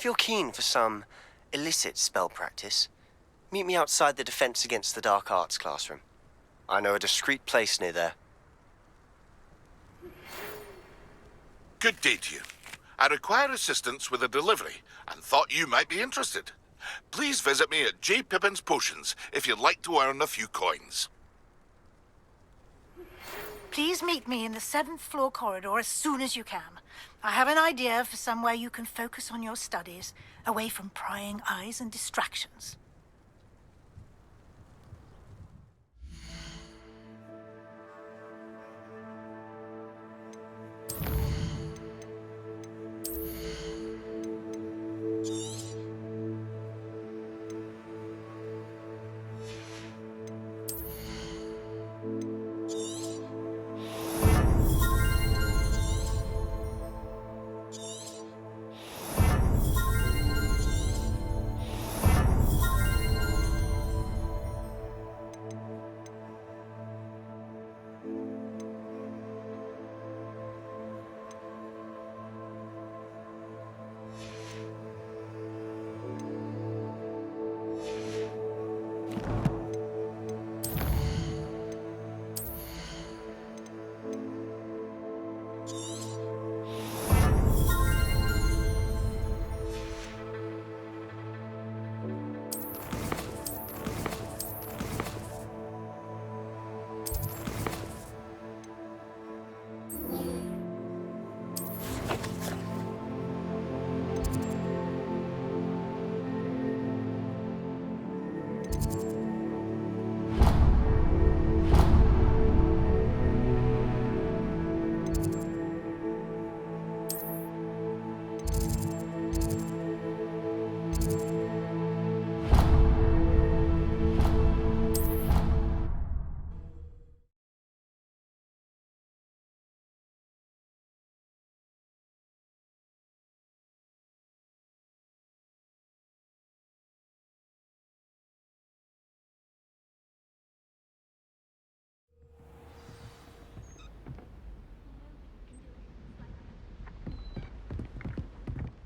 If you're keen for some illicit spell practice, meet me outside the Defense Against the Dark Arts classroom. I know a discreet place near there. Good day to you. I require assistance with a delivery and thought you might be interested. Please visit me at J. Pippin's Potions if you'd like to earn a few coins. Please meet me in the 7th floor corridor as soon as you can. I have an idea for somewhere you can focus on your studies, away from prying eyes and distractions.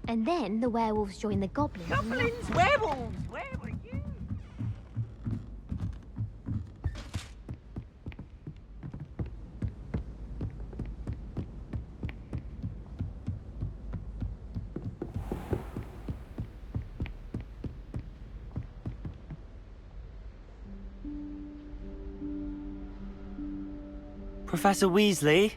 And then the werewolves join the goblins. Goblins, werewolves, where were you? Professor Weasley?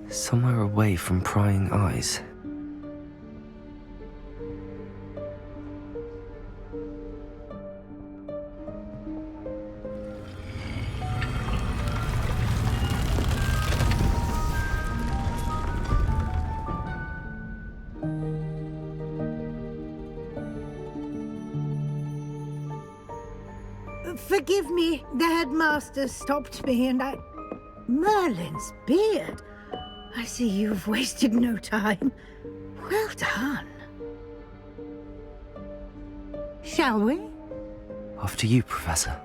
Somewhere away from prying eyes. Forgive me, the headmaster stopped me and I... Merlin's beard! I see you've wasted no time. Well done. Shall we? After you, Professor.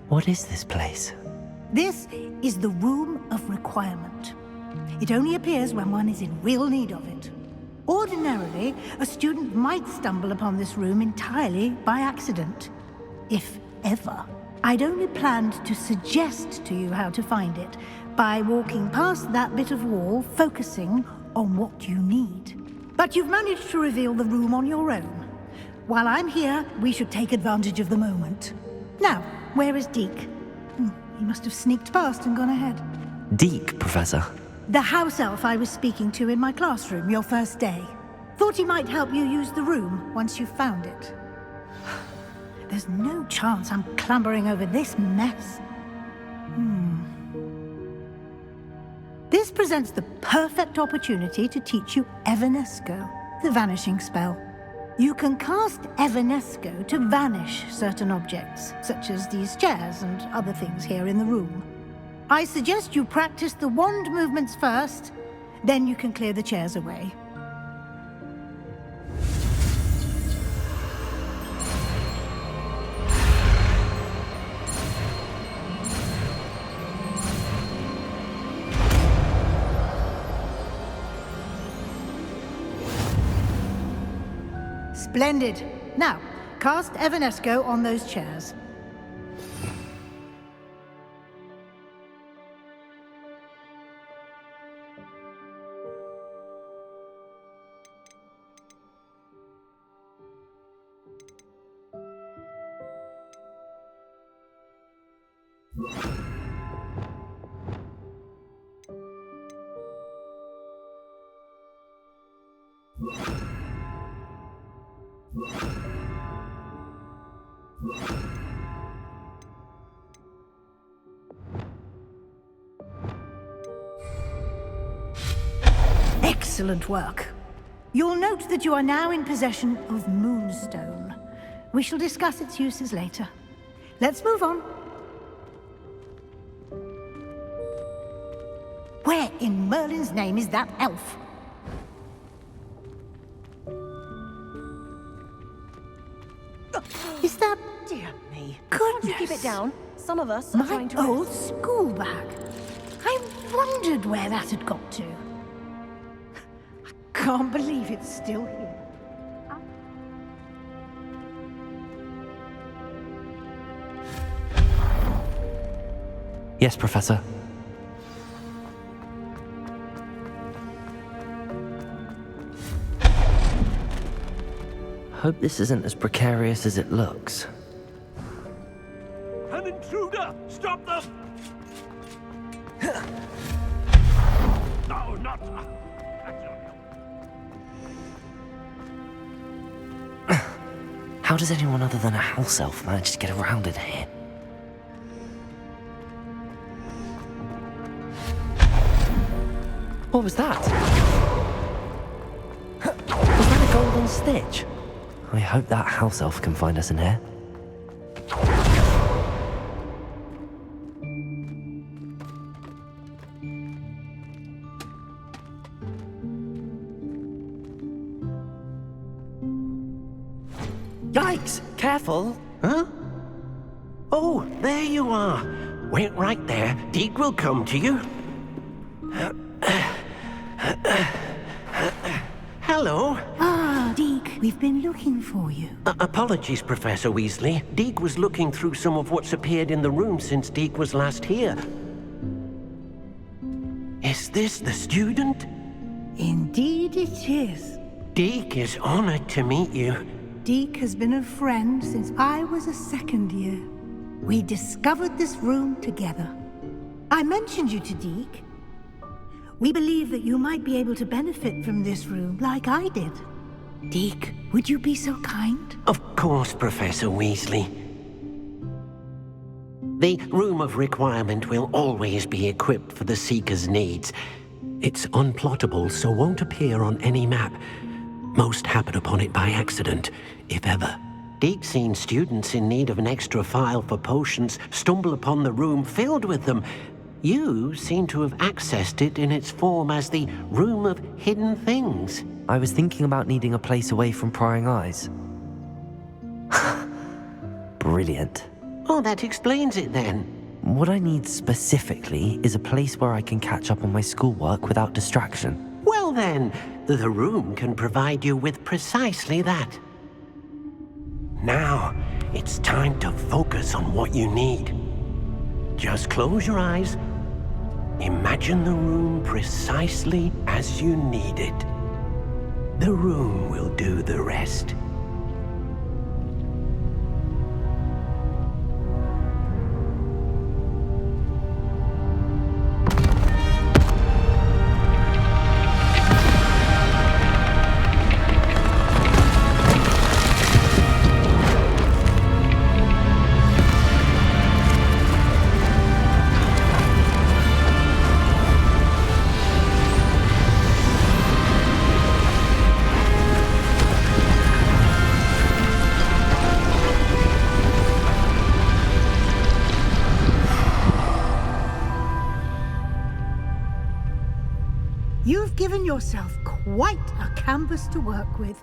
What is this place? This is the Room of Requirement. It only appears when one is in real need of it. Ordinarily, a student might stumble upon this room entirely by accident. If ever. I'd only planned to suggest to you how to find it by walking past that bit of wall, focusing on what you need. But you've managed to reveal the room on your own. While I'm here, we should take advantage of the moment. Now, where is Deke? He must have sneaked past and gone ahead. Deke, Professor. The house elf I was speaking to in my classroom your first day. Thought he might help you use the room once you found it. There's no chance I'm clambering over this mess. This presents the perfect opportunity to teach you Evanesco, the vanishing spell. You can cast Evanesco to vanish certain objects, such as these chairs and other things here in the room. I suggest you practice the wand movements first, then you can clear the chairs away. Splendid. Now, cast Evanesco on those chairs. Excellent work. You'll note that you are now in possession of Moonstone. We shall discuss its uses later. Let's move on. Where in Merlin's name is that elf? Is that... Dear me. Goodness. Can't you keep it down? Some of us are trying My to... old school bag. I wondered where that had got to. I can't believe it's still here. Yes, Professor. Hope this isn't as precarious as it looks. An intruder! Stop them! No, not... How does anyone other than a house elf manage to get around in here? What was that? Was that a golden stitch? I hope that house elf can find us in here. Yikes! Careful! Huh? Oh, there you are. Wait right there. Deke will come to you. Hello. Ah, Deke, we've been looking for you. Apologies, Professor Weasley. Deke was looking through some of what's appeared in the room since Deke was last here. Is this the student? Indeed it is. Deke is honored to meet you. Deke has been a friend since I was a second year. We discovered this room together. I mentioned you to Deke. We believe that you might be able to benefit from this room like I did. Deke, would you be so kind? Of course, Professor Weasley. The Room of Requirement will always be equipped for the Seeker's needs. It's unplottable, so won't appear on any map. Most happen upon it by accident, if ever. Deke's seen students in need of an extra file for potions stumble upon the room filled with them. You seem to have accessed it in its form as the Room of Hidden Things. I was thinking about needing a place away from prying eyes. Brilliant. Oh, that explains it then. What I need specifically is a place where I can catch up on my schoolwork without distraction. Well then, the room can provide you with precisely that. Now, it's time to focus on what you need. Just close your eyes. Imagine the room precisely as you need it. The room will do the rest. You've given yourself quite a canvas to work with.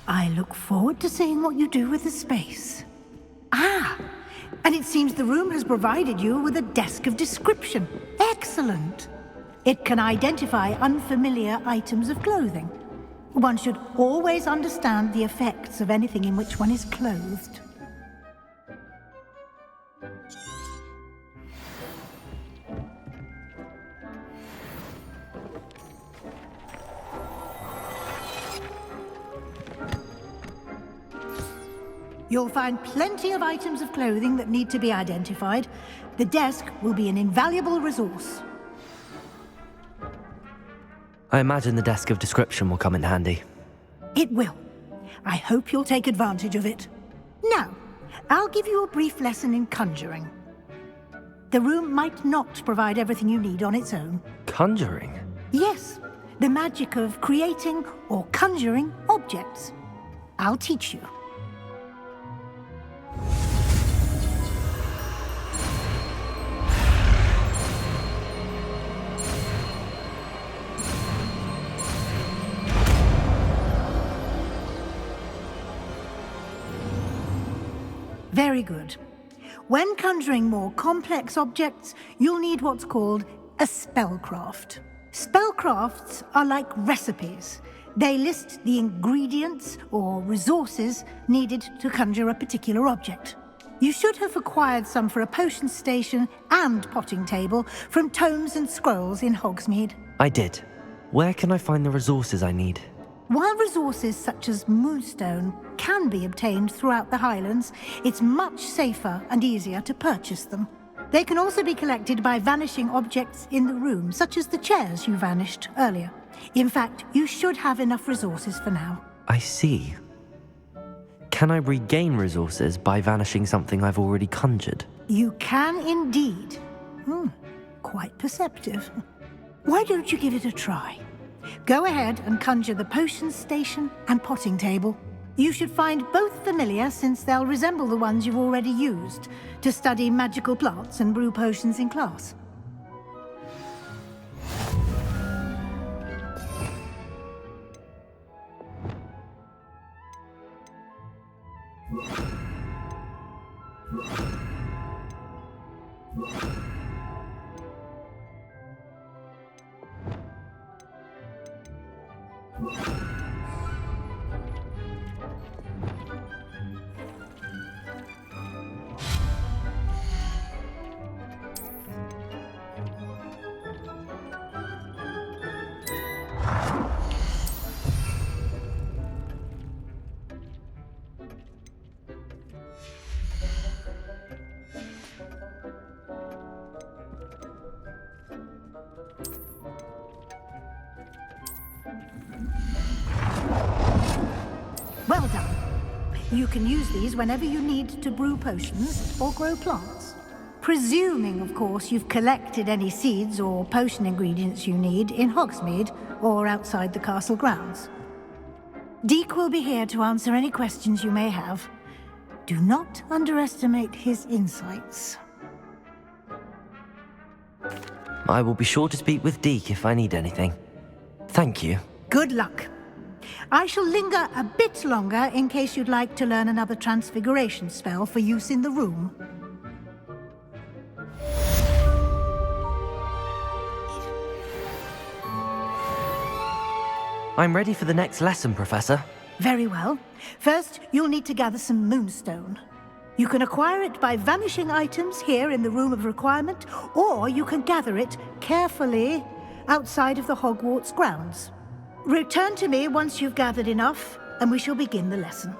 I look forward to seeing what you do with the space. Ah, and it seems the room has provided you with a desk of description. Excellent. It can identify unfamiliar items of clothing. One should always understand the effects of anything in which one is clothed. You'll find plenty of items of clothing that need to be identified. The desk will be an invaluable resource. I imagine the desk of description will come in handy. It will. I hope you'll take advantage of it. Now, I'll give you a brief lesson in conjuring. The room might not provide everything you need on its own. Conjuring? Yes, the magic of creating or conjuring objects. I'll teach you. Very good. When conjuring more complex objects, you'll need what's called a spellcraft. Spellcrafts are like recipes. They list the ingredients or resources needed to conjure a particular object. You should have acquired some for a potion station and potting table from tomes and scrolls in Hogsmeade. I did. Where can I find the resources I need? While resources such as Moonstone can be obtained throughout the Highlands, it's much safer and easier to purchase them. They can also be collected by vanishing objects in the room, such as the chairs you vanished earlier. In fact, you should have enough resources for now. I see. Can I regain resources by vanishing something I've already conjured? You can indeed. Quite perceptive. Why don't you give it a try? Go ahead and conjure the potion station and potting table. You should find both familiar, since they'll resemble the ones you've already used to study magical plants and brew potions in class. Well done. You can use these whenever you need to brew potions or grow plants. Presuming, of course, you've collected any seeds or potion ingredients you need in Hogsmeade or outside the castle grounds. Deek will be here to answer any questions you may have. Do not underestimate his insights. I will be sure to speak with Deke if I need anything. Thank you. Good luck. I shall linger a bit longer in case you'd like to learn another transfiguration spell for use in the room. I'm ready for the next lesson, Professor. Very well. First, you'll need to gather some Moonstone. You can acquire it by vanishing items here in the Room of Requirement, or you can gather it carefully outside of the Hogwarts grounds. Return to me once you've gathered enough, and we shall begin the lesson.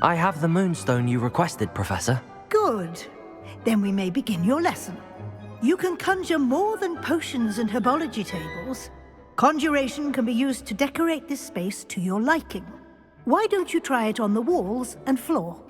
I have the Moonstone you requested, Professor. Good. Then we may begin your lesson. You can conjure more than potions and herbology tables. Conjuration can be used to decorate this space to your liking. Why don't you try it on the walls and floor?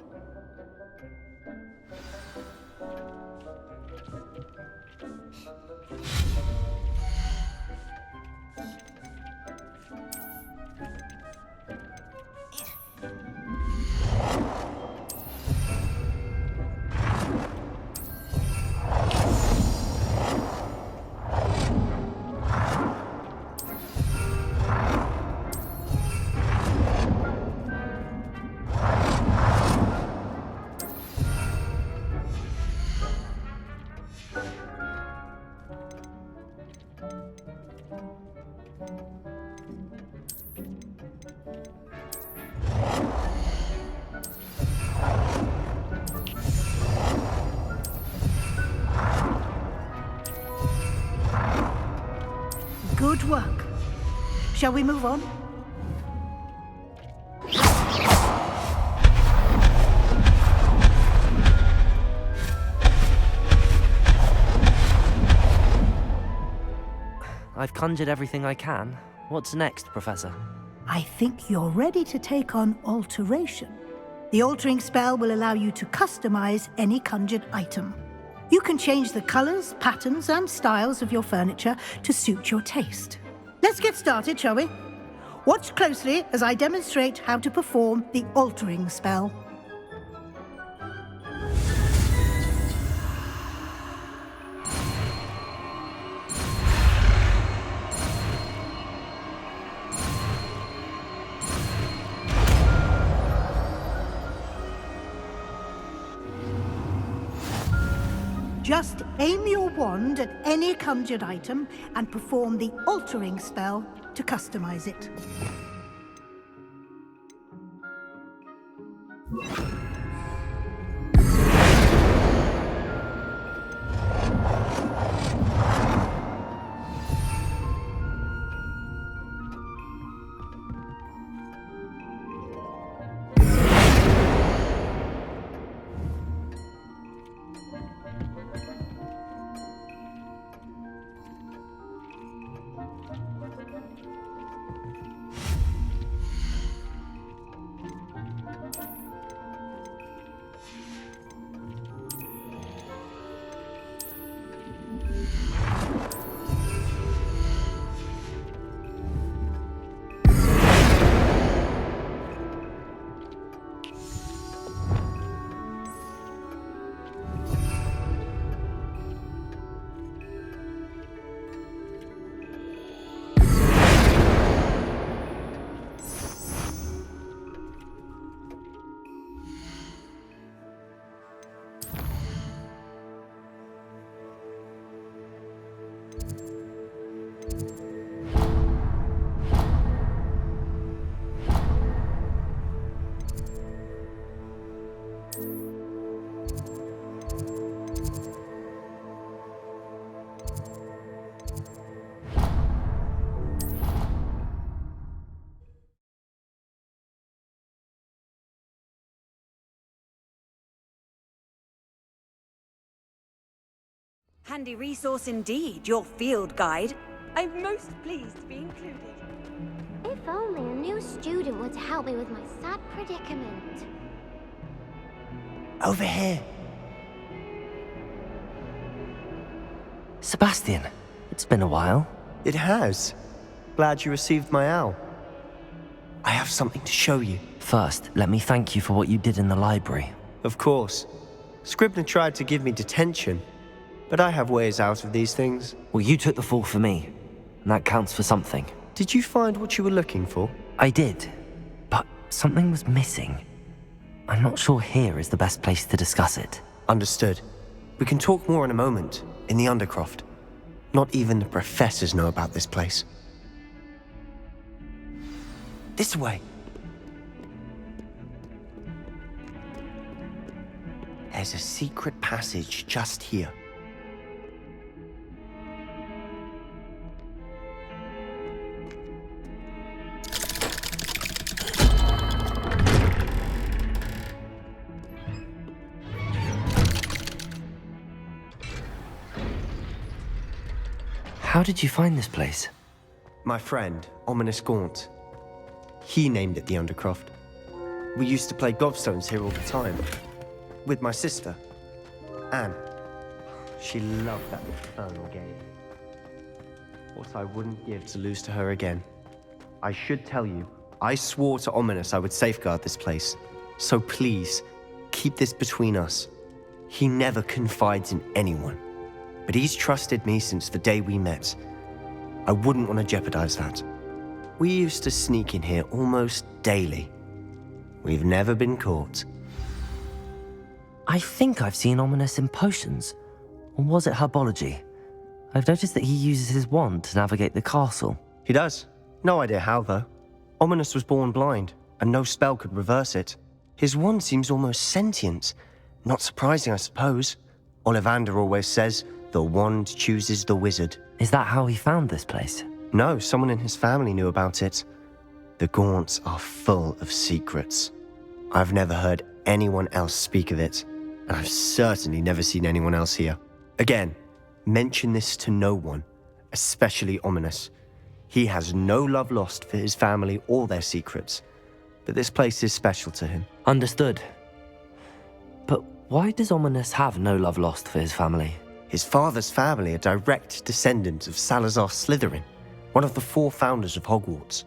Good work. Shall we move on? I've conjured everything I can. What's next, Professor? I think you're ready to take on alteration. The altering spell will allow you to customize any conjured item. You can change the colors, patterns, and styles of your furniture to suit your taste. Let's get started, shall we? Watch closely as I demonstrate how to perform the altering spell. Just aim your wand at any conjured item and perform the altering spell to customize it. Handy resource indeed, your field guide. I'm most pleased to be included. If only a new student were to help me with my sad predicament. Over here. Sebastian, it's been a while. It has. Glad you received my owl. I have something to show you. First, let me thank you for what you did in the library. Of course. Scribner tried to give me detention, but I have ways out of these things. Well, you took the fall for me, and that counts for something. Did you find what you were looking for? I did, but something was missing. I'm not sure here is the best place to discuss it. Understood. We can talk more in a moment, in the Undercroft. Not even the professors know about this place. This way. There's a secret passage just here. How did you find this place? My friend, Ominous Gaunt. He named it the Undercroft. We used to play gobstones here all the time. With my sister, Anne. She loved that infernal game. What I wouldn't give to lose to her again. I should tell you, I swore to Ominous I would safeguard this place. So please, keep this between us. He never confides in anyone. But he's trusted me since the day we met. I wouldn't want to jeopardize that. We used to sneak in here almost daily. We've never been caught. I think I've seen Ominous in potions. Or was it herbology? I've noticed that he uses his wand to navigate the castle. He does. No idea how, though. Ominous was born blind, and no spell could reverse it. His wand seems almost sentient. Not surprising, I suppose. Ollivander always says, the wand chooses the wizard. Is that how he found this place? No, someone in his family knew about it. The Gaunts are full of secrets. I've never heard anyone else speak of it, and I've certainly never seen anyone else here. Again, mention this to no one, especially Ominous. He has no love lost for his family or their secrets, but this place is special to him. Understood. But why does Ominous have no love lost for his family? His father's family are direct descendants of Salazar Slytherin, one of the 4 founders of Hogwarts.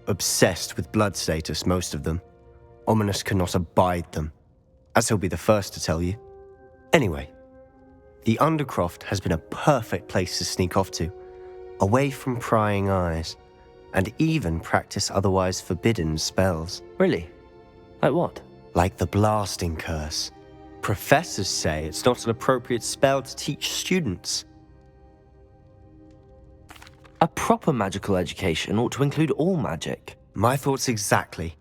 Obsessed with blood status, most of them. Ominous cannot abide them, as he'll be the first to tell you. Anyway, the Undercroft has been a perfect place to sneak off to, away from prying eyes, and even practice otherwise forbidden spells. Really? Like what? Like the blasting curse. Professors say it's not an appropriate spell to teach students. A proper magical education ought to include all magic. My thoughts exactly.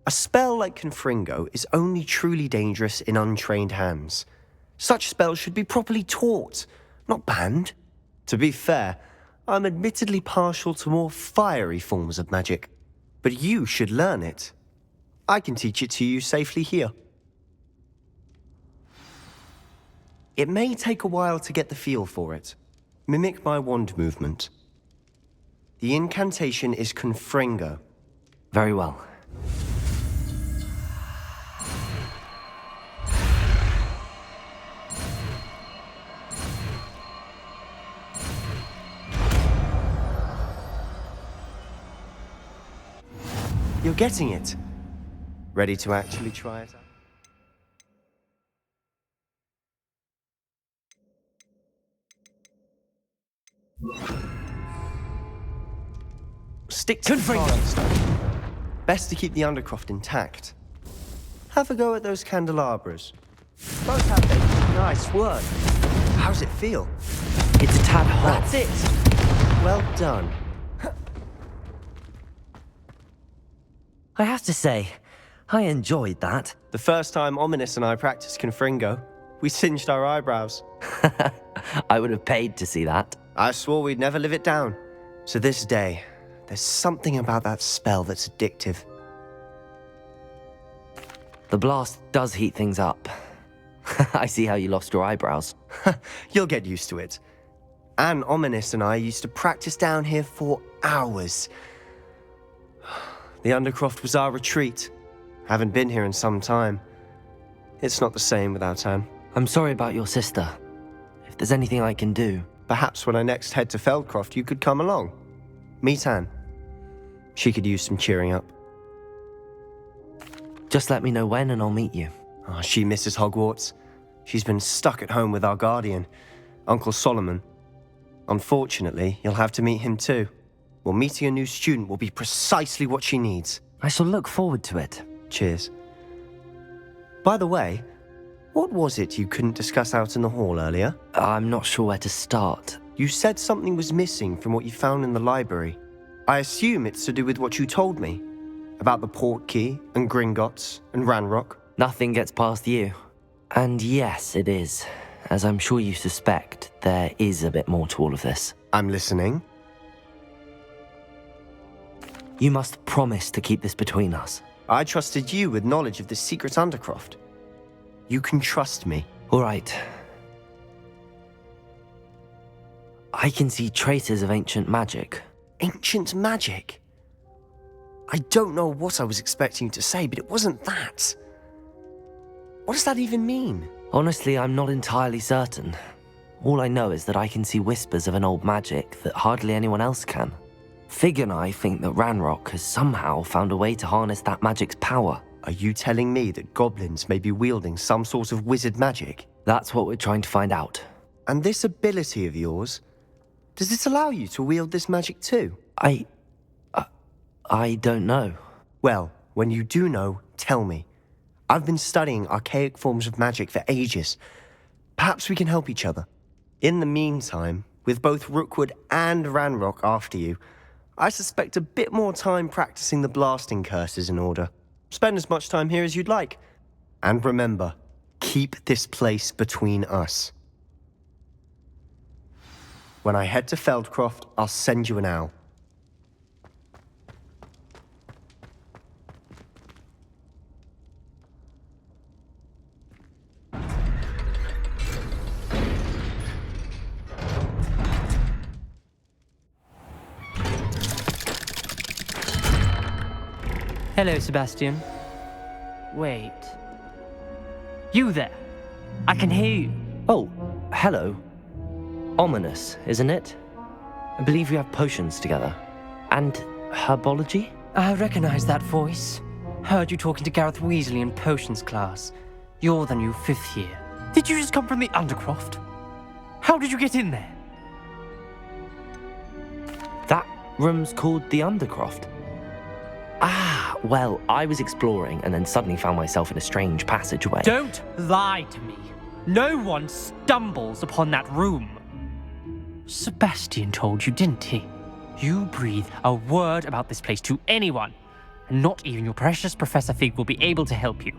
A spell like Confringo is only truly dangerous in untrained hands. Such spells should be properly taught, not banned. To be fair, I'm admittedly partial to more fiery forms of magic, but you should learn it. I can teach it to you safely here. It may take a while to get the feel for it. Mimic my wand movement. The incantation is Confringo. Very well. You're getting it. Ready to actually try it out? Stick to the stone. Best to keep the Undercroft intact. Have a go at those candelabras. Both have a nice work. How's it feel? It's a tad hot. That's it. Well done. I have to say, I enjoyed that. The first time Ominous and I practiced Confringo, we singed our eyebrows. I would have paid to see that. I swore we'd never live it down. So this day, there's something about that spell that's addictive. The blast does heat things up. I see how you lost your eyebrows. You'll get used to it. Anne, Ominous and I used to practice down here for hours. The Undercroft was our retreat. Haven't been here in some time. It's not the same without Anne. I'm sorry about your sister. If there's anything I can do... Perhaps when I next head to Feldcroft, you could come along. Meet Anne. She could use some cheering up. Just let me know when and I'll meet you. Oh, she misses Hogwarts. She's been stuck at home with our guardian, Uncle Solomon. Unfortunately, you'll have to meet him too. Well, meeting a new student will be precisely what she needs. I shall look forward to it. Cheers. By the way, what was it you couldn't discuss out in the hall earlier? I'm not sure where to start. You said something was missing from what you found in the library. I assume it's to do with what you told me. About the Portkey and Gringotts and Ranrock. Nothing gets past you. And yes, it is. As I'm sure you suspect, there is a bit more to all of this. I'm listening. You must promise to keep this between us. I trusted you with knowledge of the secret Undercroft. You can trust me. All right. I can see traces of ancient magic. Ancient magic? I don't know what I was expecting you to say, but it wasn't that. What does that even mean? Honestly, I'm not entirely certain. All I know is that I can see whispers of an old magic that hardly anyone else can. Fig and I think that Ranrock has somehow found a way to harness that magic's power. Are you telling me that goblins may be wielding some sort of wizard magic? That's what we're trying to find out. And this ability of yours, does it allow you to wield this magic too? I don't know. Well, when you do know, tell me. I've been studying archaic forms of magic for ages. Perhaps we can help each other. In the meantime, with both Rookwood and Ranrock after you, I suspect a bit more time practicing the blasting curse is in order. Spend as much time here as you'd like. And remember, keep this place between us. When I head to Feldcroft, I'll send you an owl. Hello, Sebastian. Wait. You there? I can hear you. Oh, hello. Ominous, isn't it? I believe we have potions together. And herbology? I recognize that voice. Heard you talking to Gareth Weasley in potions class. You're the new 5th year. Did you just come from the Undercroft? How did you get in there? That room's called the Undercroft. Ah, well, I was exploring and then suddenly found myself in a strange passageway. Don't lie to me. No one stumbles upon that room. Sebastian told you, didn't he? You breathe a word about this place to anyone, and not even your precious Professor Fig will be able to help you.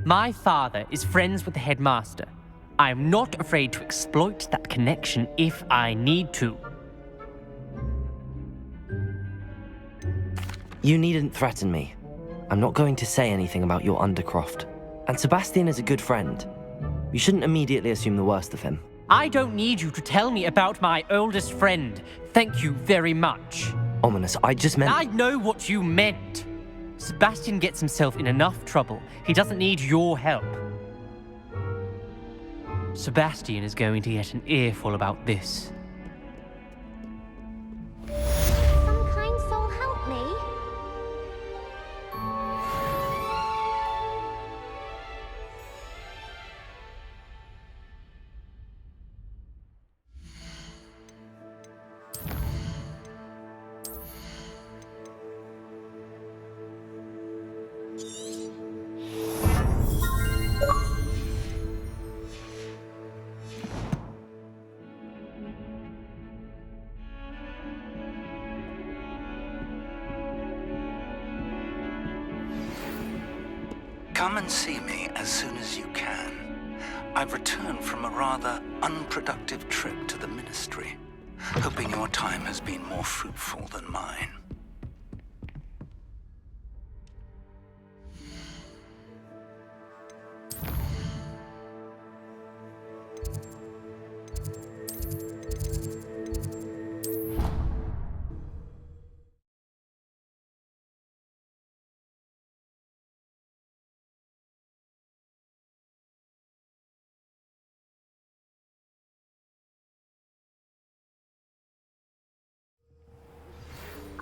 My father is friends with the headmaster. I am not afraid to exploit that connection if I need to. You needn't threaten me. I'm not going to say anything about your Undercroft. And Sebastian is a good friend. You shouldn't immediately assume the worst of him. I don't need you to tell me about my oldest friend. Thank you very much. Ominous, I just meant... I know what you meant. Sebastian gets himself in enough trouble. He doesn't need your help. Sebastian is going to get an earful about this. Some kind soul help me. Come and see me as soon as you can. I've returned from a rather unproductive trip to the Ministry, hoping your time has been more fruitful than mine.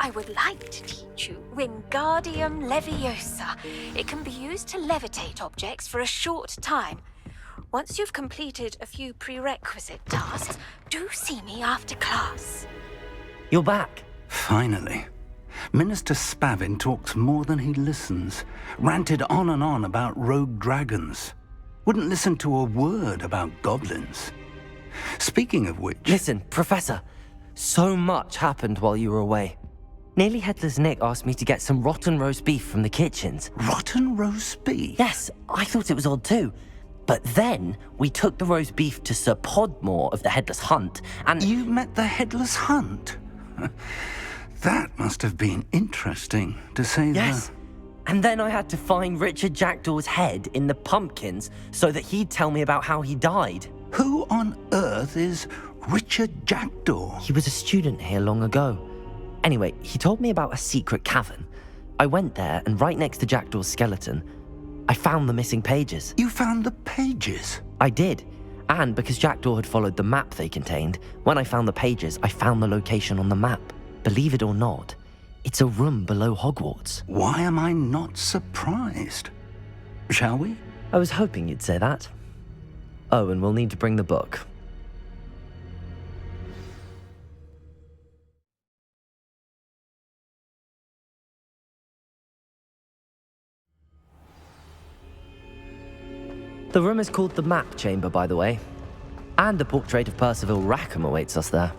I would like to teach you Wingardium Leviosa. It can be used to levitate objects for a short time. Once you've completed a few prerequisite tasks, do see me after class. You're back. Finally. Minister Spavin talks more than he listens. Ranted on and on about rogue dragons. Wouldn't listen to a word about goblins. Speaking of which... Listen, Professor. So much happened while you were away. Nearly Headless Nick asked me to get some rotten roast beef from the kitchens. Rotten roast beef? Yes, I thought it was odd too. But then we took the roast beef to Sir Podmore of the Headless Hunt, and... You met the Headless Hunt? That must have been interesting, to say the... Yes. And then I had to find Richard Jackdaw's head in the pumpkins so that he'd tell me about how he died. Who on earth is Richard Jackdaw? He was a student here long ago. Anyway, he told me about a secret cavern. I went there, and right next to Jackdaw's skeleton, I found the missing pages. You found the pages? I did. And because Jackdaw had followed the map they contained, when I found the pages, I found the location on the map. Believe it or not, it's a room below Hogwarts. Why am I not surprised? Shall we? I was hoping you'd say that. Oh, and we'll need to bring the book. The room is called the Map Chamber, by the way. And a portrait of Percival Rackham awaits us there.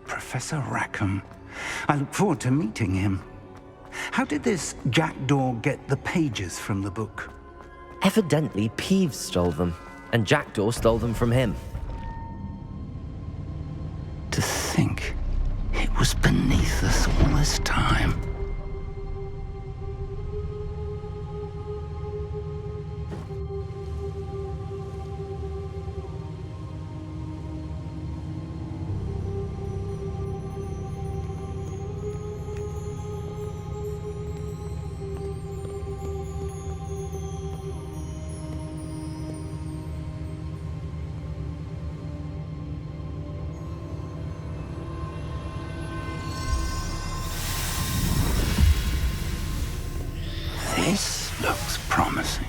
Professor Rackham. I look forward to meeting him. How did this Jackdaw get the pages from the book? Evidently, Peeves stole them, and Jackdaw stole them from him. To think it was beneath us all this time. This looks promising.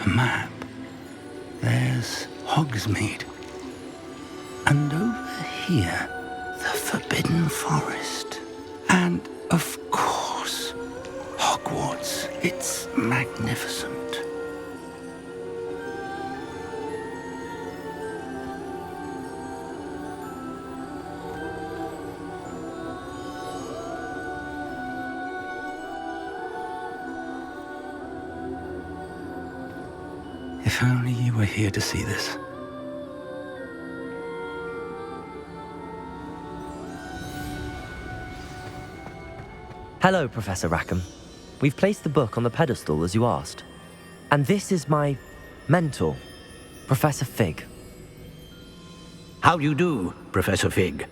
Map. There's Hogsmeade. And over here, the Forbidden Forest. And, of course, Hogwarts. It's magnificent. If only you were here to see this. Hello, Professor Rackham. We've placed the book on the pedestal as you asked. And this is my mentor, Professor Fig. How do you do, Professor Fig?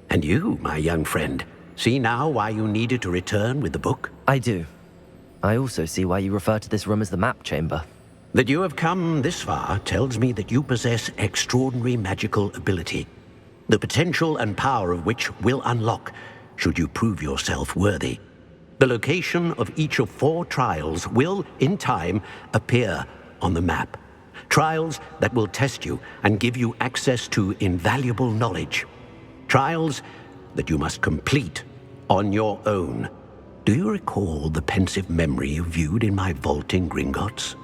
And you, my young friend, see now why you needed to return with the book? I do. I also see why you refer to this room as the Map Chamber. That you have come this far tells me that you possess extraordinary magical ability, the potential and power of which will unlock should you prove yourself worthy. The location of each of 4 trials will, in time, appear on the map. Trials that will test you and give you access to invaluable knowledge. Trials that you must complete on your own. Do you recall the pensive memory you viewed in my vault in Gringotts?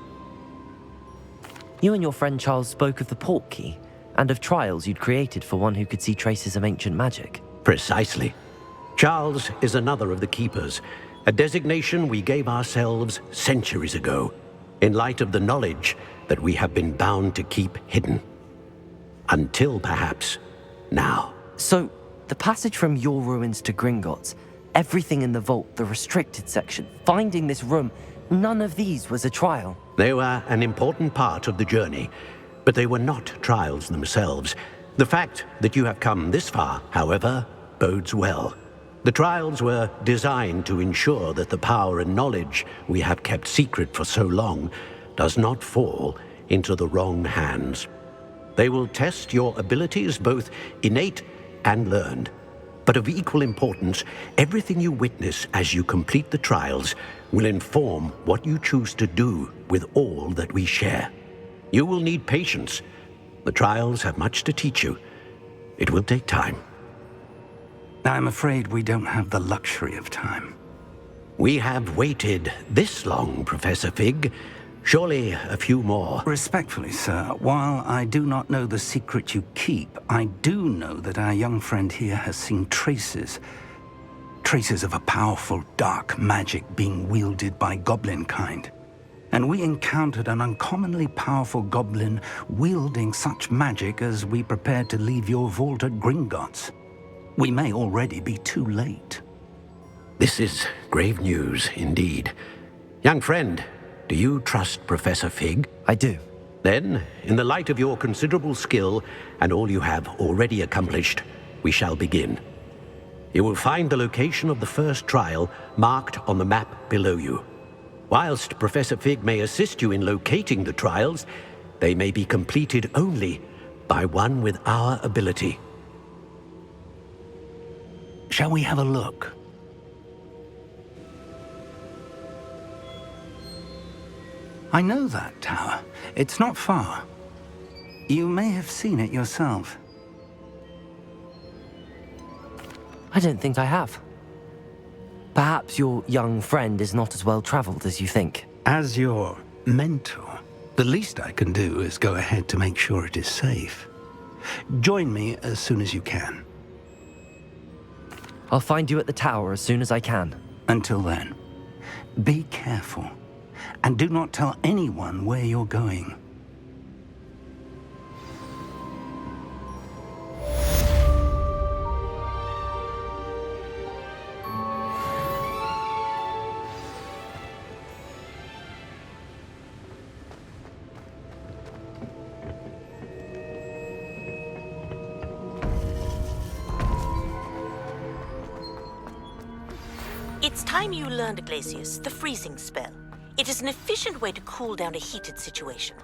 You and your friend Charles spoke of the Portkey, and of trials you'd created for one who could see traces of ancient magic. Precisely. Charles is another of the Keepers, a designation we gave ourselves centuries ago, in light of the knowledge that we have been bound to keep hidden. Until, perhaps, now. So, the passage from your ruins to Gringotts, everything in the vault, the restricted section, finding this room, none of these was a trial. They were an important part of the journey, but they were not trials themselves. The fact that you have come this far, however, bodes well. The trials were designed to ensure that the power and knowledge we have kept secret for so long does not fall into the wrong hands. They will test your abilities, both innate and learned. But of equal importance, everything you witness as you complete the trials will inform what you choose to do with all that we share. You will need patience. The trials have much to teach you. It will take time. I'm afraid we don't have the luxury of time. We have waited this long, Professor Fig. Surely a few more. Respectfully, sir, while I do not know the secret you keep, I do know that our young friend here has seen traces traces of a powerful dark magic being wielded by goblin kind. And we encountered an uncommonly powerful goblin wielding such magic as we prepared to leave your vault at Gringotts. We may already be too late. This is grave news indeed. Young friend, do you trust Professor Fig? I do. Then, in the light of your considerable skill and all you have already accomplished, we shall begin. You will find the location of the first trial marked on the map below you. Whilst Professor Fig may assist you in locating the trials, they may be completed only by one with our ability. Shall we have a look? I know that tower. It's not far. You may have seen it yourself. I don't think I have. Perhaps your young friend is not as well traveled as you think. As your mentor, the least I can do is go ahead to make sure it is safe. Join me as soon as you can. I'll find you at the tower as soon as I can. Until then, be careful. And do not tell anyone where you're going. It's time you learned, Glacius, the freezing spell. It is an efficient way to cool down a heated situation.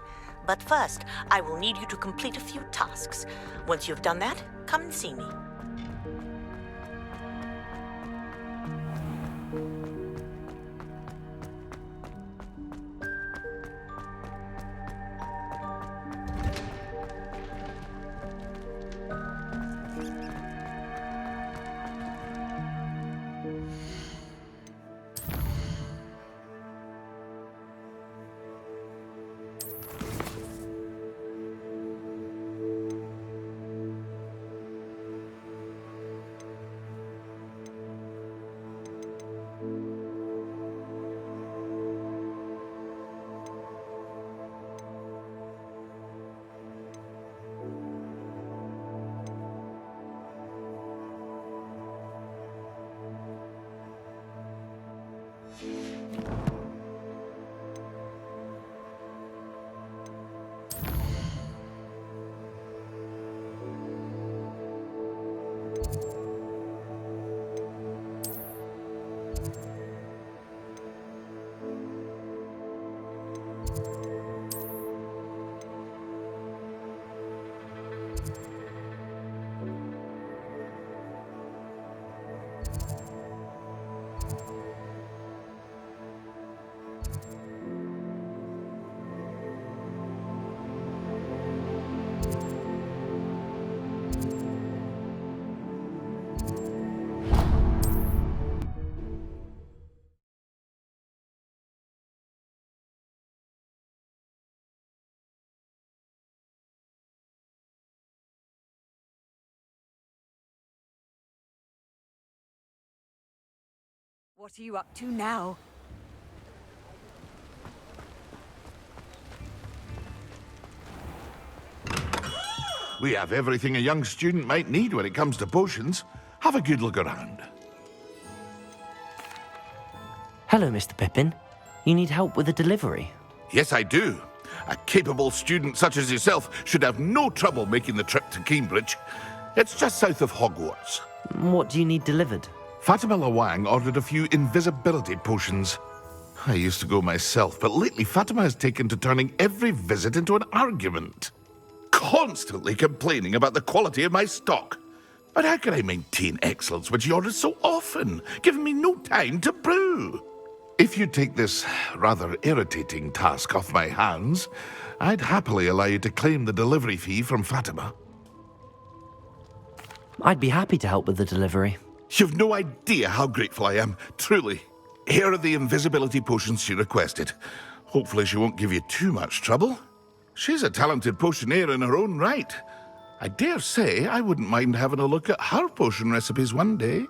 But first, I will need you to complete a few tasks. Once you've done that, come and see me. What are you up to now? We have everything a young student might need when it comes to potions. Have a good look around. Hello, Mr. Pippin. You need help with a delivery? Yes, I do. A capable student such as yourself should have no trouble making the trip to Cambridge. It's just south of Hogwarts. What do you need delivered? Fatima Lawang ordered a few invisibility potions. I used to go myself, but lately Fatima has taken to turning every visit into an argument. Constantly complaining about the quality of my stock. But how can I maintain excellence when she orders so often, giving me no time to brew? If you take this rather irritating task off my hands, I'd happily allow you to claim the delivery fee from Fatima. I'd be happy to help with the delivery. You've no idea how grateful I am, truly. Here are the invisibility potions she requested. Hopefully she won't give you too much trouble. She's a talented potioneer in her own right. I dare say I wouldn't mind having a look at her potion recipes one day.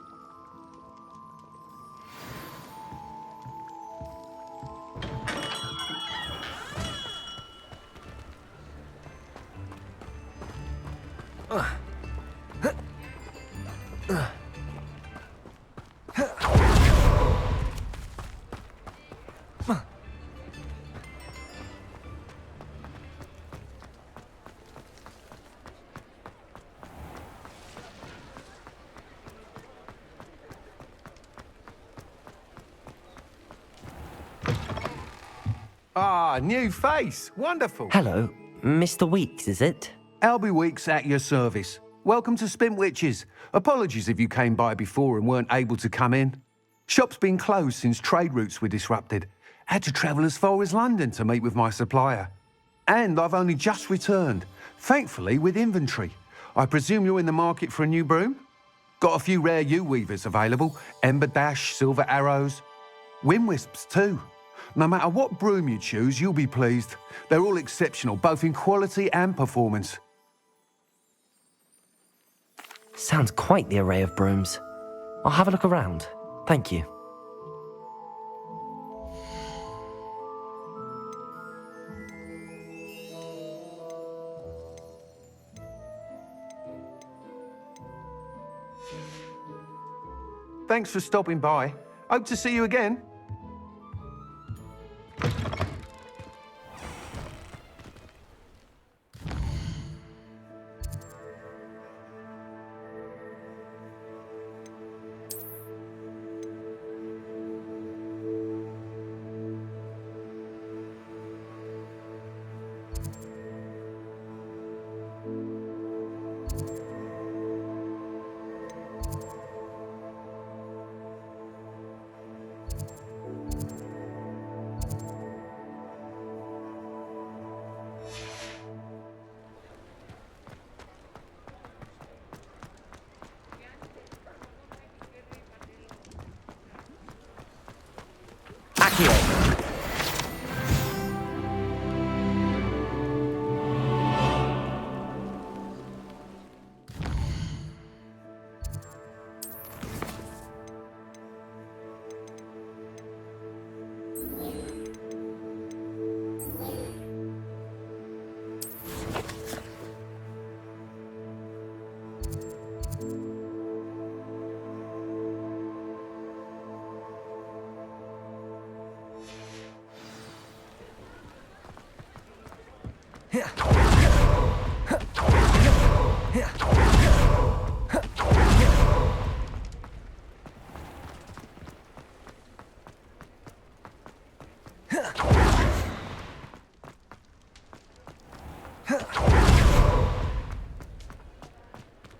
Ah, new face. Wonderful. Hello, Mr. Weeks, is it? Albie Weeks at your service. Welcome to Spintwitches. Apologies if you came by before and weren't able to come in. Shop's been closed since trade routes were disrupted. Had to travel as far as London to meet with my supplier. And I've only just returned, thankfully with inventory. I presume you're in the market for a new broom? Got a few rare U-weavers available. Ember Dash, Silver Arrows. Wind Wisps too. No matter what broom you choose, you'll be pleased. They're all exceptional, both in quality and performance. Sounds quite the array of brooms. I'll have a look around. Thank you. Thanks for stopping by. Hope to see you again.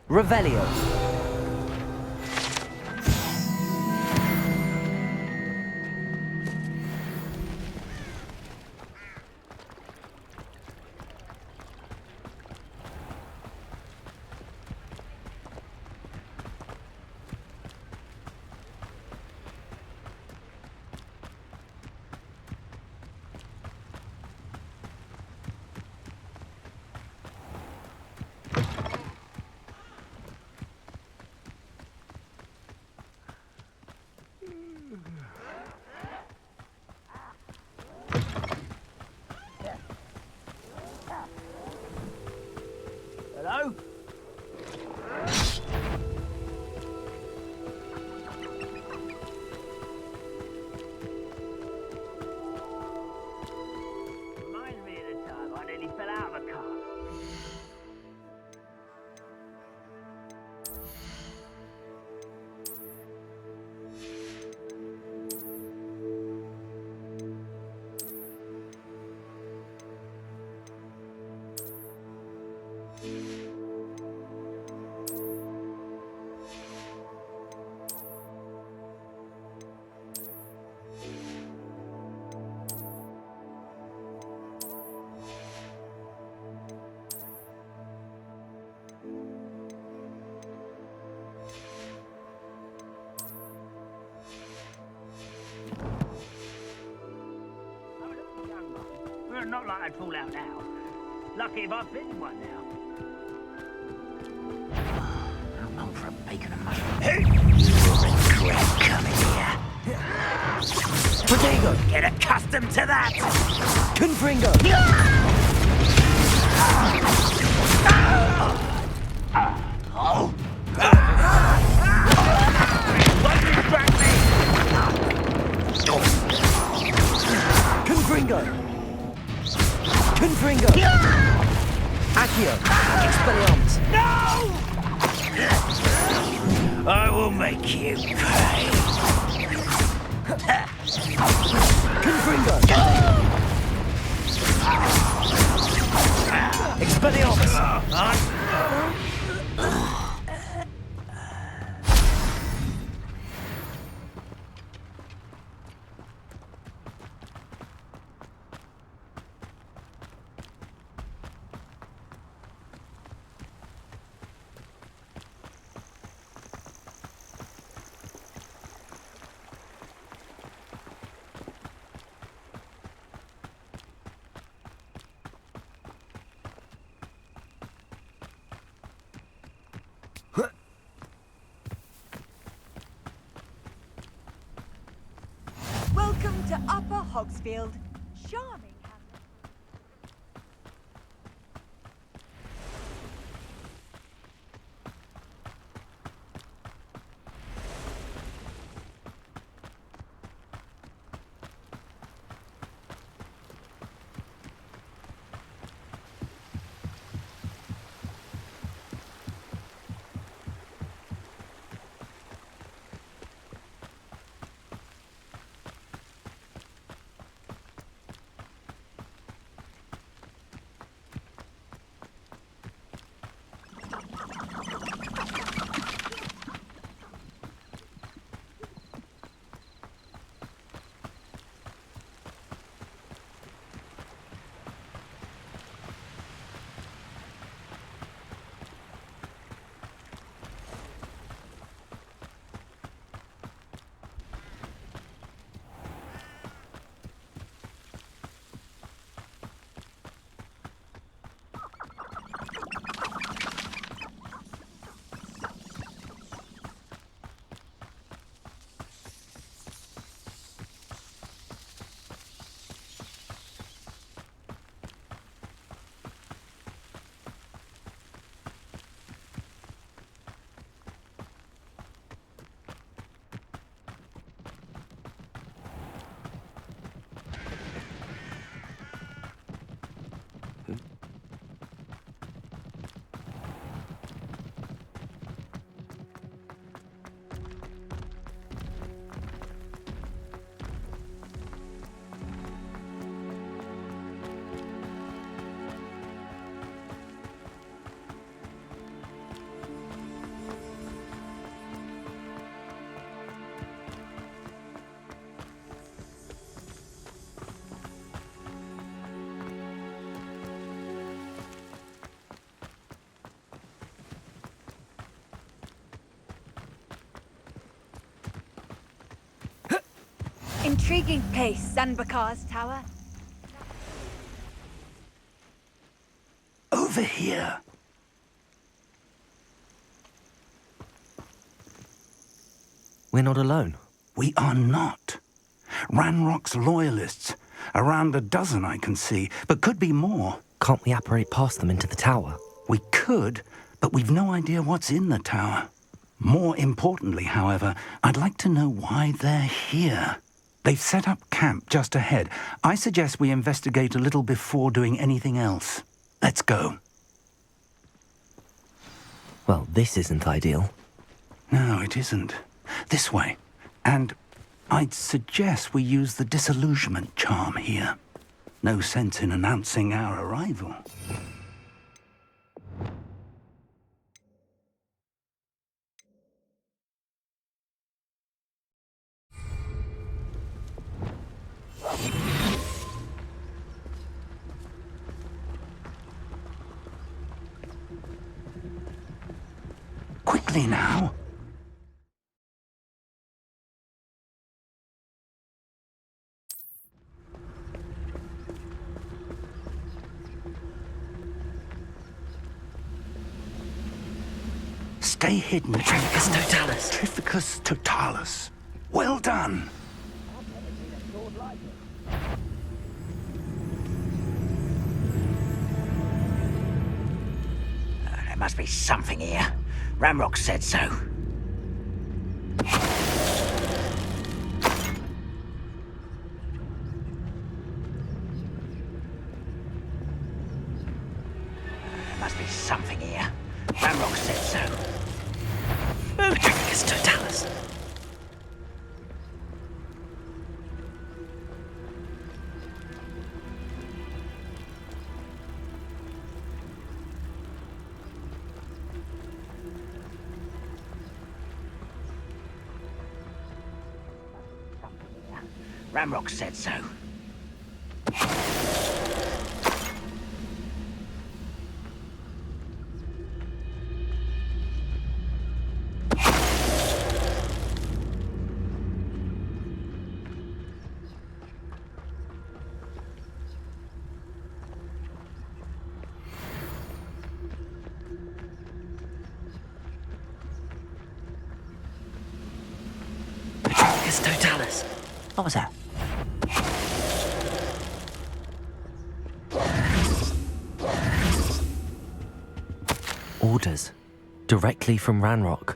Revelio. Hello? Reminds me of the time I nearly fell out of a car. Well, not like I'd fall out now. Lucky if I've been one now. I'm known for a bacon and mushroom. Hey! You will regret coming here. Protego! Get accustomed to that! Confringo! Oh! Don't distract me! Confringo! Confringo! Accio! Expelliarmus! No! I will make you pay. Confringo! Expelliarmus! Welcome to Upper Hogsfield. Charming. Intriguing place, Sanbakar's tower. Over here. We're not alone. We are not. Ranrock's loyalists. Around a dozen I can see, but could be more. Can't we apparate past them into the tower? We could, but we've no idea what's in the tower. More importantly, however, I'd like to know why they're here. They've set up camp just ahead. I suggest we investigate a little before doing anything else. Let's go. Well, this isn't ideal. No, it isn't. This way. And I'd suggest we use the disillusionment charm here. No sense in announcing our arrival. Quickly now. Stay hidden. Trifficus totalis. Trifficus totalis. Well done. There must be something here. Ramrock said so. There must be something here. Ramrock said so. Trifficus totalis. Ramrock said so. It's Totalis. What was that? Orders. Directly from Ranrock.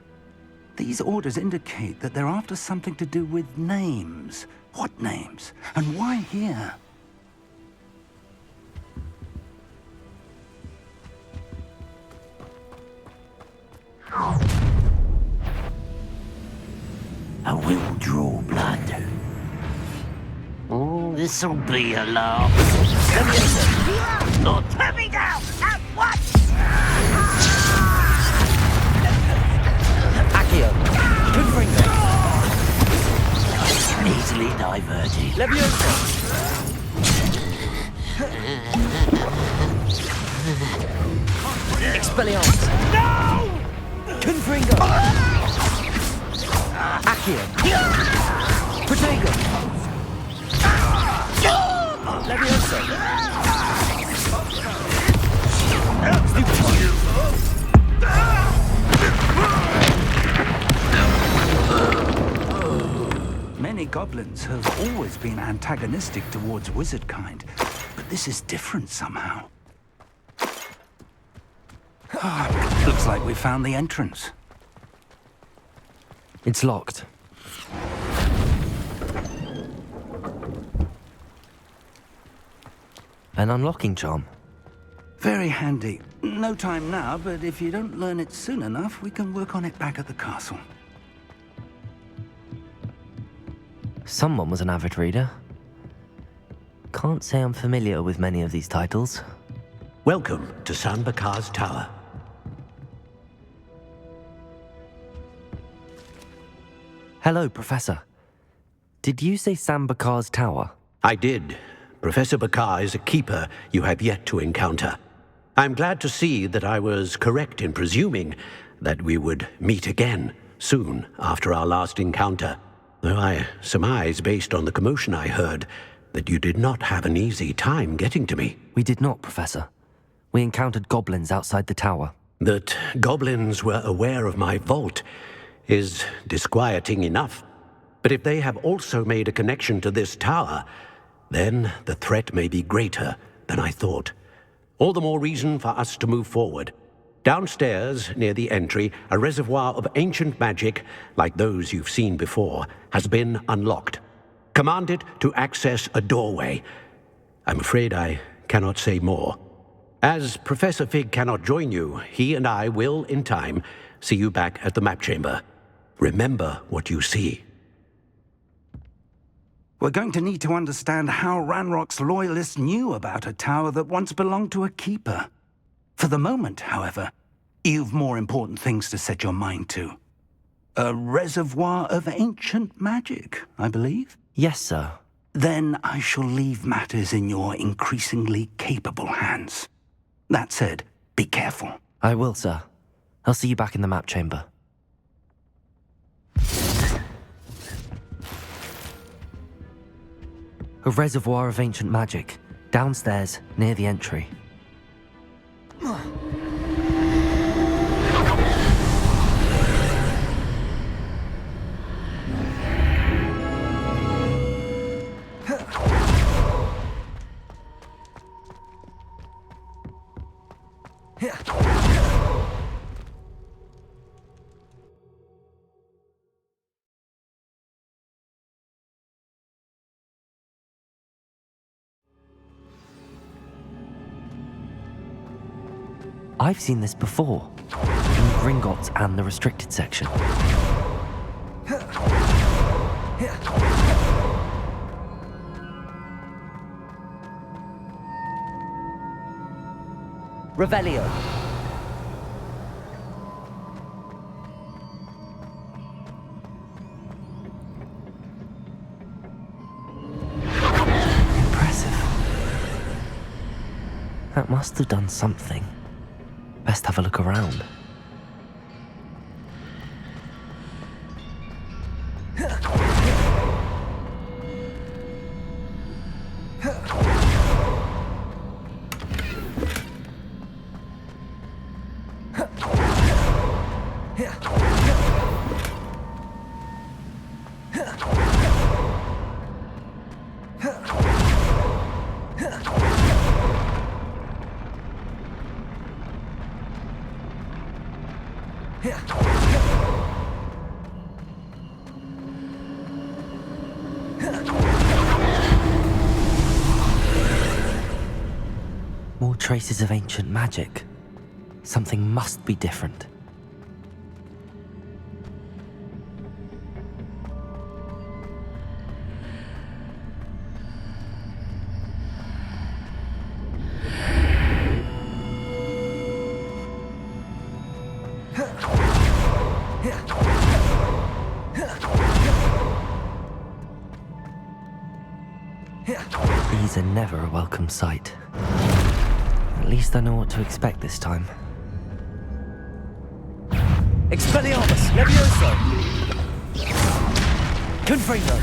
These orders indicate that they're after something to do with names. What names? And why here? I will draw blood. Oh, this'll be a laugh. Lord, turn me down at once! Accio. Twin Easily diverted. Leviosa. Expelliarmus. No! Confringo. Accio. Protego. Leviosa. Stupefy. Many goblins have always been antagonistic towards wizard kind, but this is different somehow. Looks like we found the entrance. It's locked. An unlocking charm. Very handy. No time now, but if you don't learn it soon enough, we can work on it back at the castle. Someone was an avid reader. Can't say I'm familiar with many of these titles. Welcome to San Bakar's Tower. Hello, Professor. Did you say San Bakar's Tower? I did. Professor Bakar is a keeper you have yet to encounter. I'm glad to see that I was correct in presuming that we would meet again soon after our last encounter. Though I surmise, based on the commotion I heard, that you did not have an easy time getting to me. We did not, Professor. We encountered goblins outside the tower. That goblins were aware of my vault is disquieting enough. But if they have also made a connection to this tower, then the threat may be greater than I thought. All the more reason for us to move forward. Downstairs, near the entry, a reservoir of ancient magic, like those you've seen before, has been unlocked. Command it to access a doorway. I'm afraid I cannot say more. As Professor Fig cannot join you, he and I will, in time, see you back at the map chamber. Remember what you see. We're going to need to understand how Ranrock's loyalists knew about a tower that once belonged to a keeper. For the moment, however, you've more important things to set your mind to. A reservoir of ancient magic, I believe? Yes, sir. Then I shall leave matters in your increasingly capable hands. That said, be careful. I will, sir. I'll see you back in the map chamber. A reservoir of ancient magic, downstairs, near the entry. I've seen this before, in Gringotts and the restricted section. Revelio. That must have done something. Best have a look around. More traces of ancient magic. Something must be different. These are never a welcome sight. At least I know what to expect this time. Expelliarmus! Levioso! Confringo!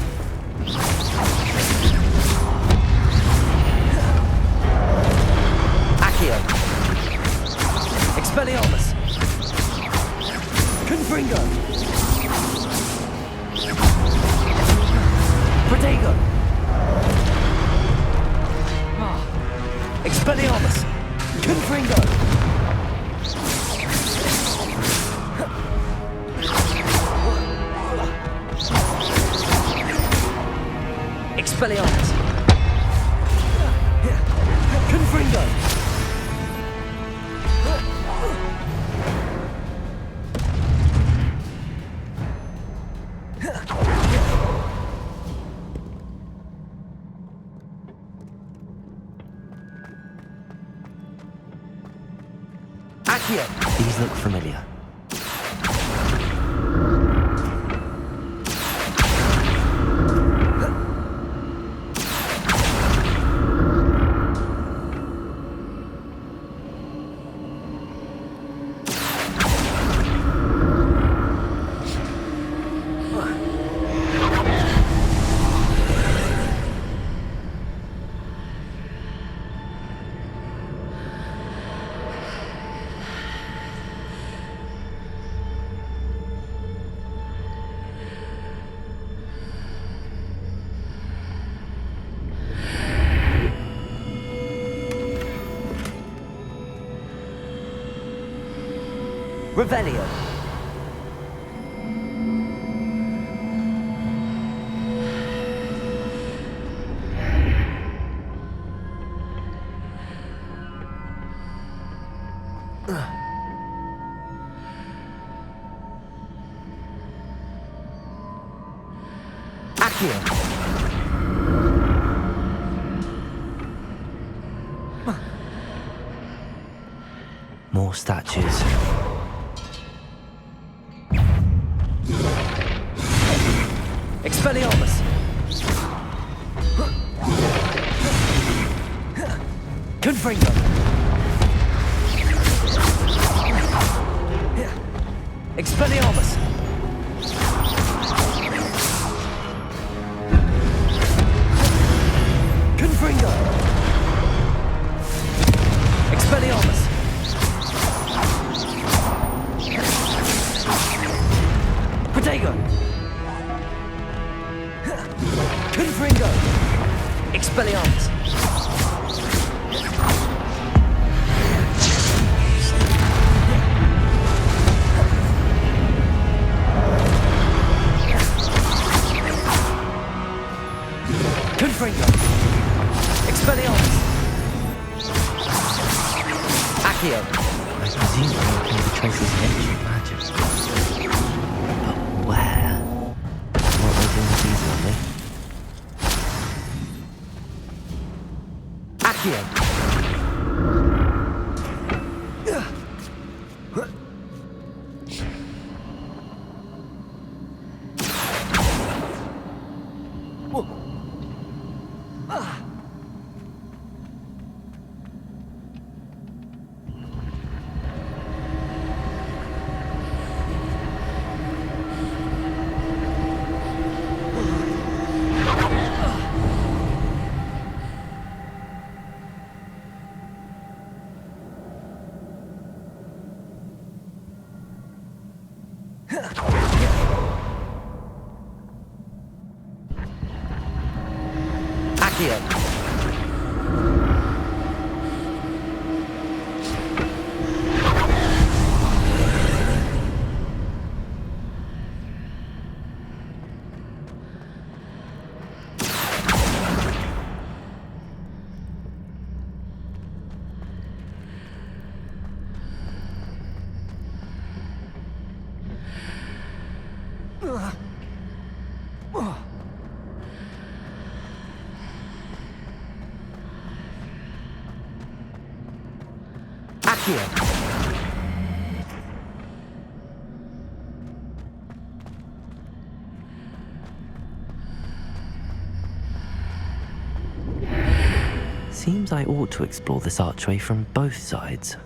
Accio! Expelliarmus! Confringo! Protego! Expelliarmus! Confringo! Expelliarmus! Confringo! Accio! These look familiar. Revelio! Accio! More statues. Expelliarmus! Confringo! Expelliarmus! Confringo! Expelliarmus! Protego! Confringo! Expelliarmus! Confringo! Expelliarmus! Accio! I presume we're looking for traces of ancient magic. But where? What are they doing with these on me? Accio! Accio. Accio. Seems I ought to explore this archway from both sides.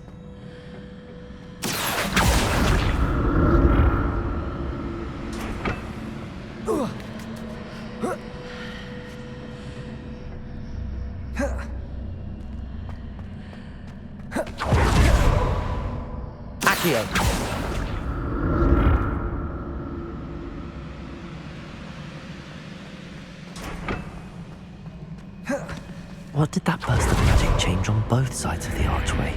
Accio. What did that burst of magic change on both sides of the archway?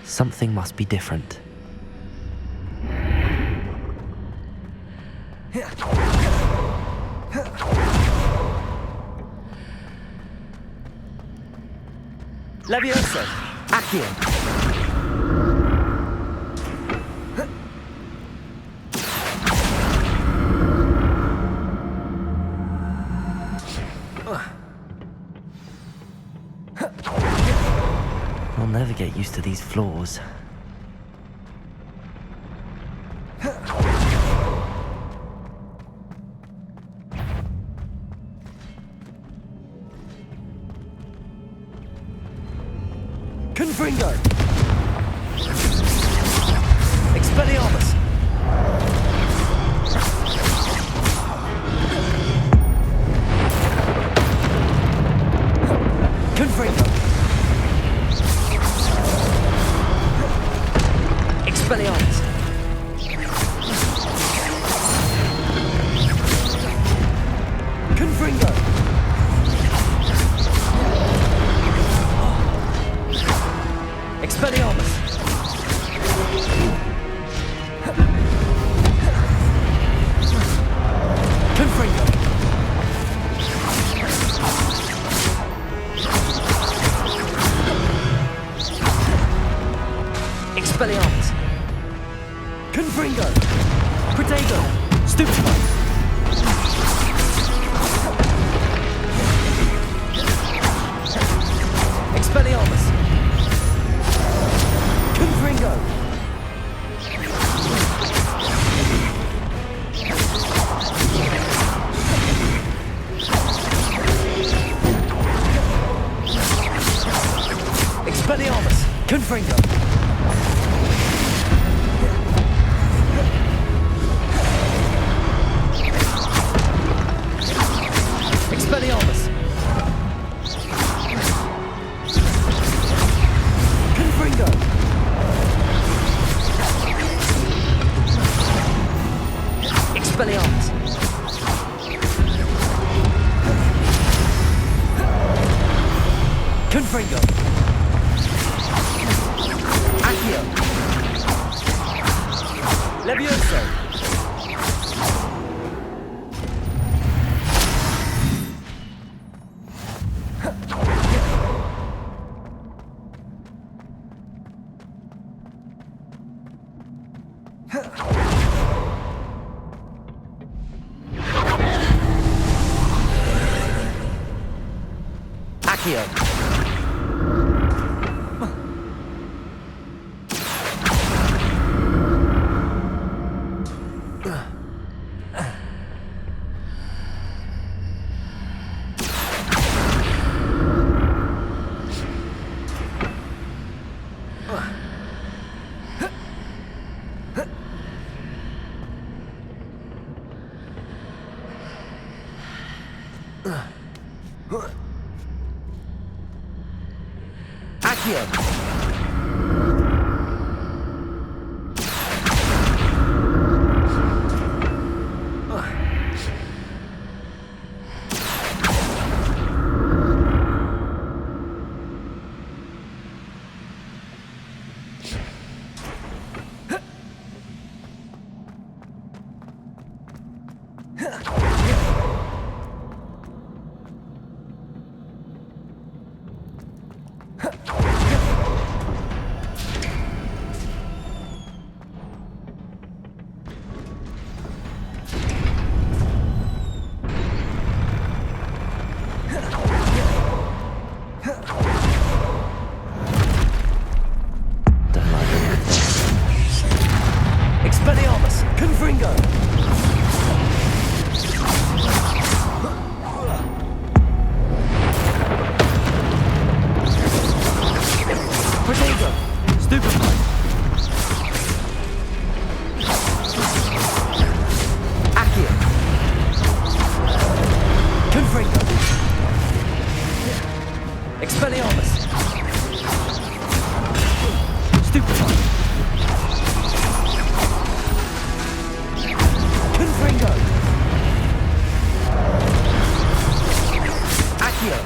Something must be different. Levioso. Accio. I'll never get used to these floors. Confringo. Expelliarmus. Confringo. Expelliarmus. Confringo. Expelliarmus. Confringo. Expelliarmus. Confringo. Protego. Stupefy. Expelliarmus. Confringo. Expelliarmus. Confringo. Expelliarmus. Confringo. Expelliarmus. Confringo. Accio. Levioso. Accio. Accio. Confringo. Expelliarmus. Stupefy. Confringo. Accio.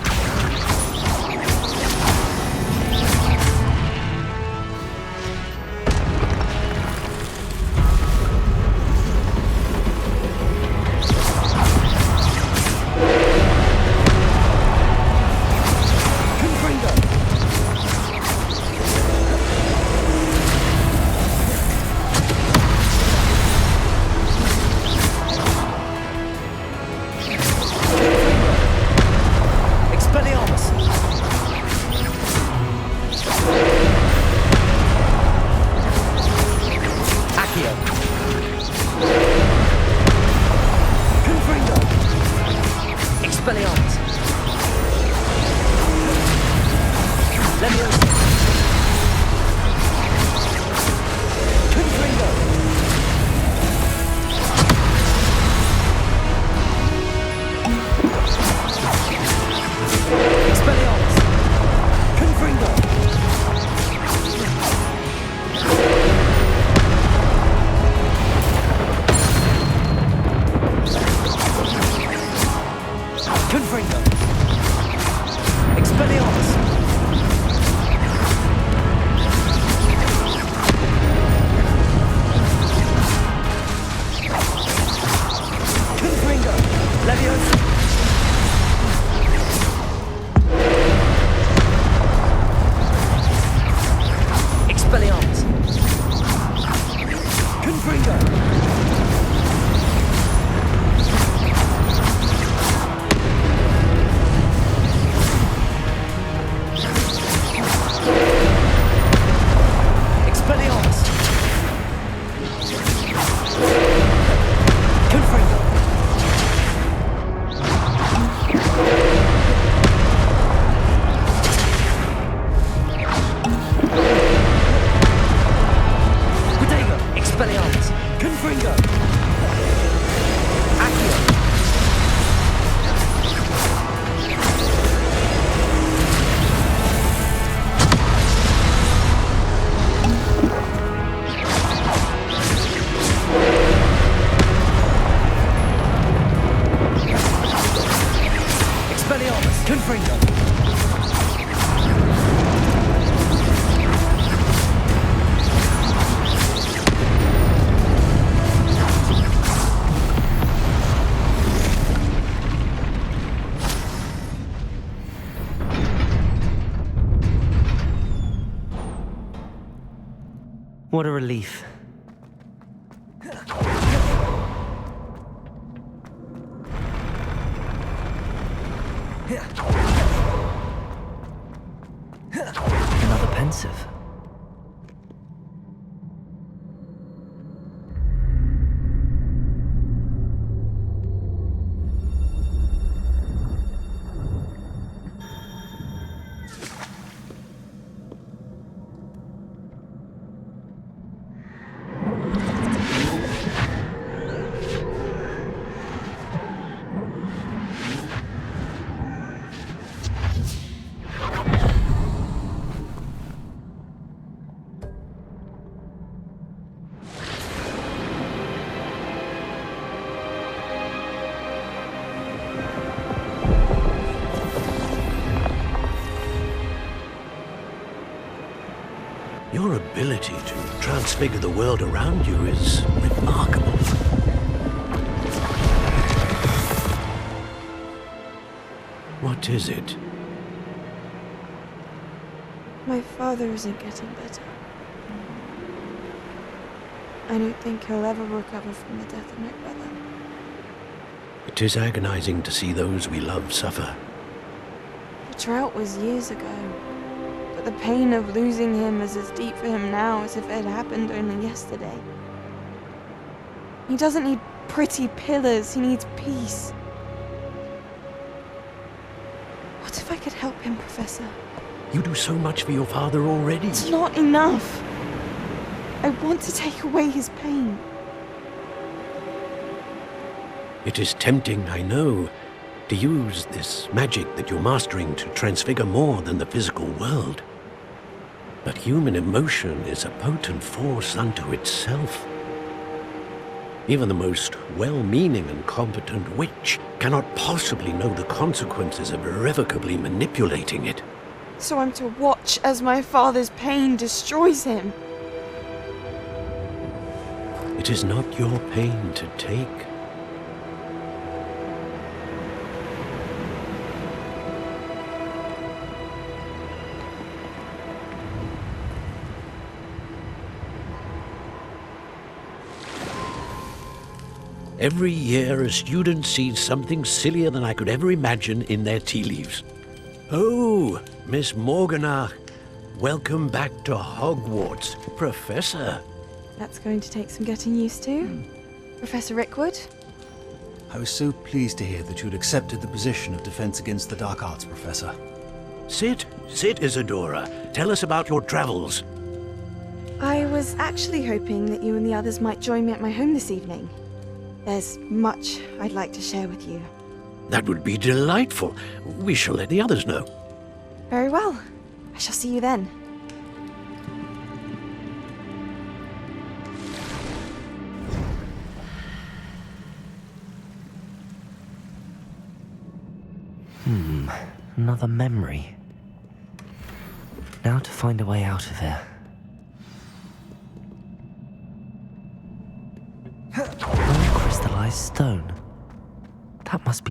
What a relief. Another pensive. Your ability to transfigure the world around you is remarkable. What is it? My father isn't getting better. I don't think he'll ever recover from the death of my brother. It is agonizing to see those we love suffer. The drought was years ago, but the pain of losing him is as deep for him now as if it had happened only yesterday. He doesn't need pretty pillars, he needs peace. What if I could help him, Professor? You do so much for your father already. It's not enough. I want to take away his pain. It is tempting, I know, to use this magic that you're mastering to transfigure more than the physical world. But human emotion is a potent force unto itself. Even the most well-meaning and competent witch cannot possibly know the consequences of irrevocably manipulating it. So I'm to watch as my father's pain destroys him. It is not your pain to take. Every year, a student sees something sillier than I could ever imagine in their tea leaves. Oh, Miss Morganach, welcome back to Hogwarts, Professor. That's going to take some getting used to. Professor Rickwood? I was so pleased to hear that you'd accepted the position of Defense Against the Dark Arts, Professor. Sit, Isadora. Tell us about your travels. I was actually hoping that you and the others might join me at my home this evening. There's much I'd like to share with you. That would be delightful. We shall let the others know. Very well. I shall see you then. Another memory. Now to find a way out of here. More crystallized stone. That must be...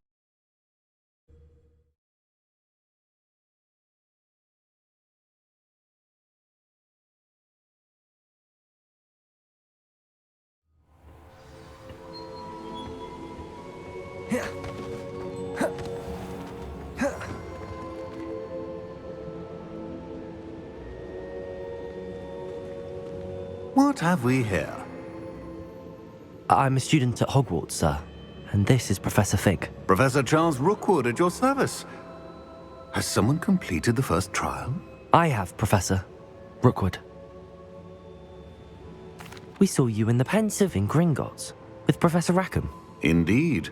What have we here? I'm a student at Hogwarts, sir. And this is Professor Fig. Professor Charles Rookwood at your service. Has someone completed the first trial? I have, Professor Rookwood. We saw you in the Pensive in Gringotts with Professor Rackham. Indeed.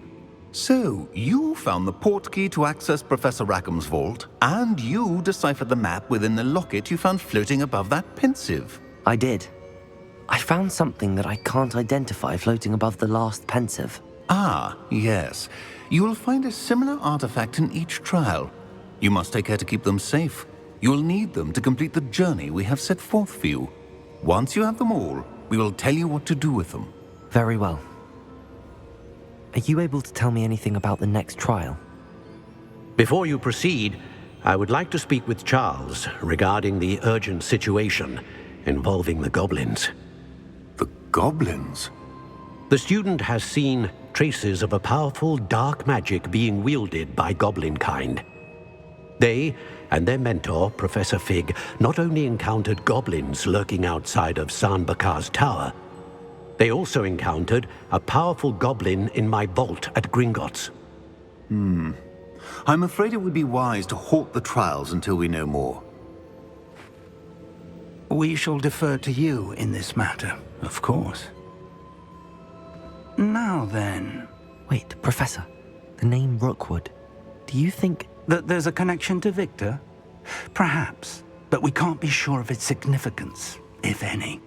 So, you found the portkey to access Professor Rackham's vault, and you deciphered the map within the locket you found floating above that Pensive. I did. I found something that I can't identify floating above the last Pensive. Ah, yes. You will find a similar artifact in each trial. You must take care to keep them safe. You will need them to complete the journey we have set forth for you. Once you have them all, we will tell you what to do with them. Very well. Are you able to tell me anything about the next trial? Before you proceed, I would like to speak with Charles regarding the urgent situation involving the goblins. The goblins? The student has seen traces of a powerful dark magic being wielded by goblin kind. They and their mentor, Professor Fig, not only encountered goblins lurking outside of San Bakar's tower, they also encountered a powerful goblin in my vault at Gringotts. I'm afraid it would be wise to halt the trials until we know more. We shall defer to you in this matter, of course. Now then... Wait, Professor. The name Rookwood. Do you think... that there's a connection to Victor? Perhaps, but we can't be sure of its significance, if any.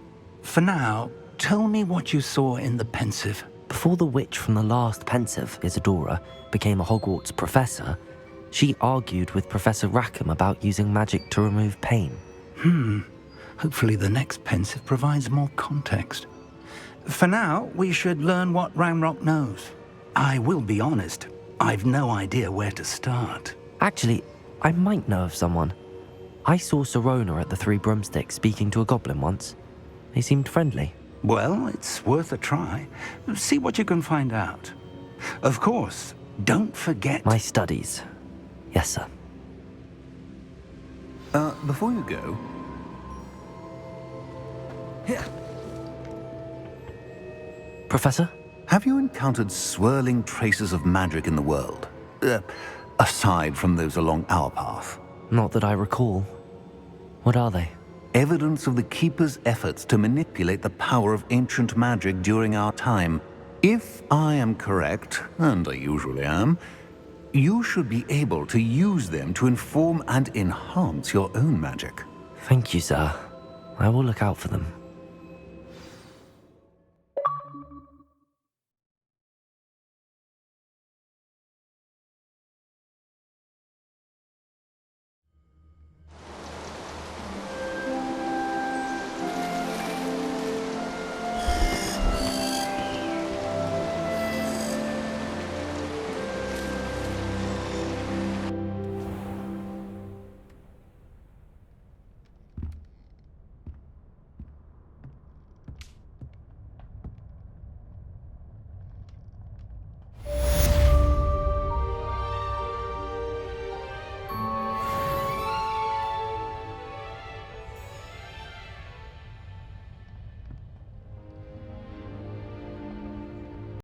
For now, tell me what you saw in the Pensive. Before the witch from the last Pensive, Isadora, became a Hogwarts professor, she argued with Professor Rackham about using magic to remove pain. Hopefully the next Pensive provides more context. For now, we should learn what Ranrock knows. I will be honest, I've no idea where to start. Actually, I might know of someone. I saw Sirona at the Three Broomsticks speaking to a goblin once. They seemed friendly. Well, it's worth a try. See what you can find out. Of course, don't forget... My studies. Yes, sir. Before you go... Professor? Have you encountered swirling traces of magic in the world? Aside from those along our path? Not that I recall. What are they? Evidence of the Keeper's efforts to manipulate the power of ancient magic during our time. If I am correct, and I usually am, You should be able to use them to inform and enhance your own magic. Thank you, sir. I will look out for them.